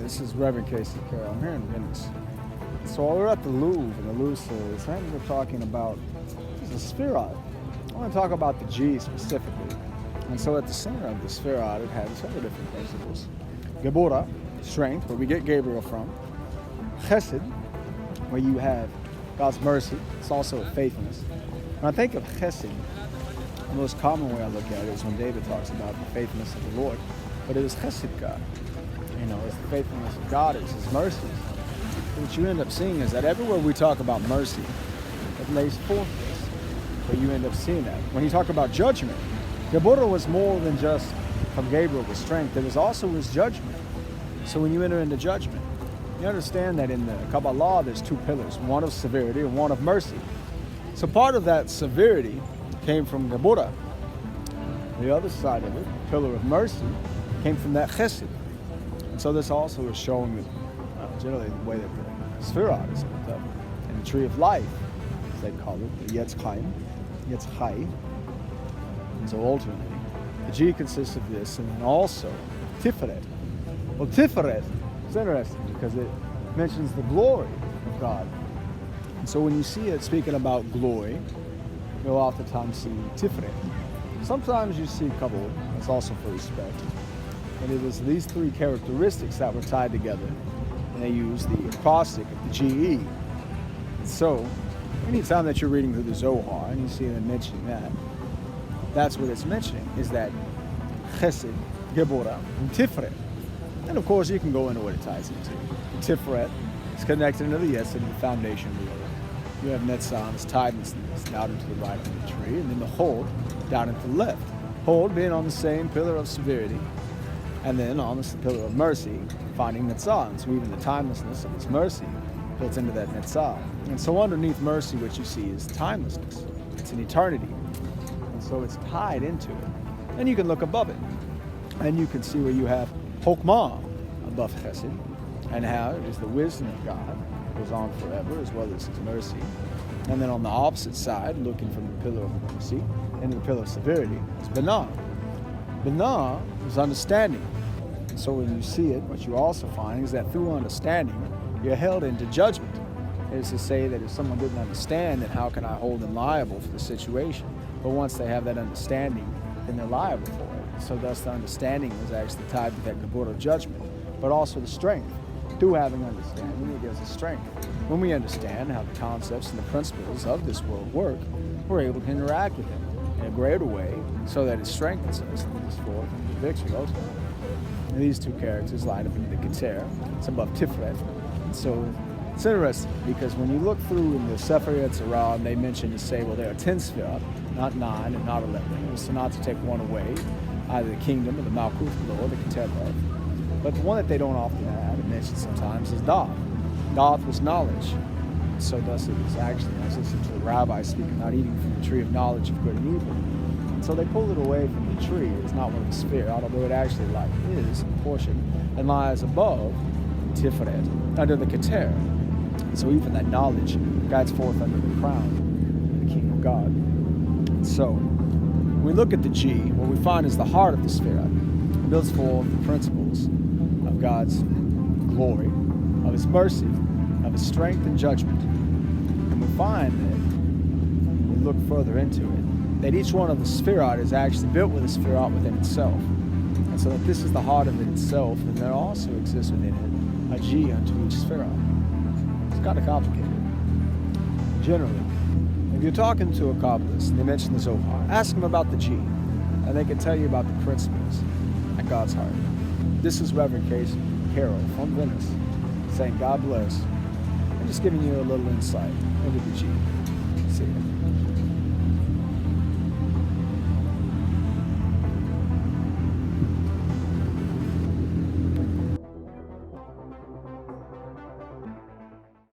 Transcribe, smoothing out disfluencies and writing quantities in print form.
This is Reverend Casey Carroll. I'm here in Venice. So we're at the Louvre, and the Louvre says, and we're talking about the Sphirot. I want to talk about the G specifically. And so at the center of the Sphirot, it has several different principles. Geburah, strength, where we get Gabriel from. Chesed, where you have God's mercy. It's also faithfulness. When I think of Chesed, the most common way I look at it is when David talks about the faithfulness of the Lord. But it is Chesed God. It's the faithfulness of God, it's His mercies. What you end up seeing is that everywhere we talk about mercy, it lays forth this, where you end up seeing that. When you talk about judgment, Geburah was more than just from Gabriel with strength, there was also His judgment. So when you enter into judgment, you understand that in the Kabbalah there's two pillars, one of severity and one of mercy. So part of that severity came from Geburah. The other side of it, the pillar of mercy, came from that chesed. And so this also is showing that generally the way that the Sphirot is built up. And the tree of life, as they call it, the Yetz Chaim, Yetz Chai. And so ultimately, the G consists of this, and then also Tiferet. Well, Tiferet is interesting because it mentions the glory of God. And so when you see it speaking about glory, you'll oftentimes see Tiferet. Sometimes you see Kabod, that's also for respect. And it was these three characteristics that were tied together. And they use the acrostic of the GE. So, anytime that you're reading through the Zohar and you see them mentioning that, that's what it's mentioning, is that Chesed, Geburah, and Tiferet. And of course, you can go into what it ties into. Tiferet is connected into the Yesod, the foundation of the earth. You have Netzah, it's tied down into the right of the tree, and then the Hod down into the left. Hod being on the same pillar of severity, and then on the pillar of mercy, finding Netzah. And so even the timelessness of His mercy built into that Netzah. And so underneath mercy, what you see is timelessness. It's an eternity. And so it's tied into it. And you can look above it. And you can see where you have Chokmah above Chesed, and how it is the wisdom of God goes on forever, as well as His mercy. And then on the opposite side, looking from the pillar of mercy into the pillar of severity, is Binah. Binah is understanding. So when you see it, what you also find is that through understanding, you're held into judgment. It is to say that if someone didn't understand, then how can I hold them liable for the situation? But once they have that understanding, then they're liable for it. So thus the understanding is actually tied to that Geburah judgment, but also the strength. Through having understanding, it gives us strength. When we understand how the concepts and the principles of this world work, we're able to interact with them in a greater way so that it strengthens us and leads us forth into victory ultimately. And these two characters line up into the Keter. It's above Tiferet. So it's interesting because when you look through in the Sefer Yetzirah, they mention to say, well, there are 10 Sphirot, not 9 and not 11. So not to take one away, either the kingdom or the Malkuth below, the Keter above. But the one that they don't often add and mention sometimes is Doth. Doth was knowledge. So thus it is actually, I was listening to the rabbi speak about eating from the tree of knowledge of good and evil. And so they pulled it away from the tree. It's not one of the Sphirot, although it actually is a portion and lies above Tiferet, under the Keter. So even that knowledge guides forth under the crown of the King of God. So when we look at the G, what we find is the heart of the Sphirot. It builds forth the principles of God's glory, of His mercy, of His strength and judgment. And we find that when we look further into it, that each one of the Sphirot is actually built with a Sphirot within itself. And so that this is the heart of it itself, and there also exists within it a G unto each Sphirot. It's kind of complicated. Generally, if you're talking to a Kabbalist and they mention the Zohar, ask them about the G, and they can tell you about the principles at God's heart. This is Reverend Casey Carroll from Venice, saying God bless, and just giving you a little insight into the G. See you.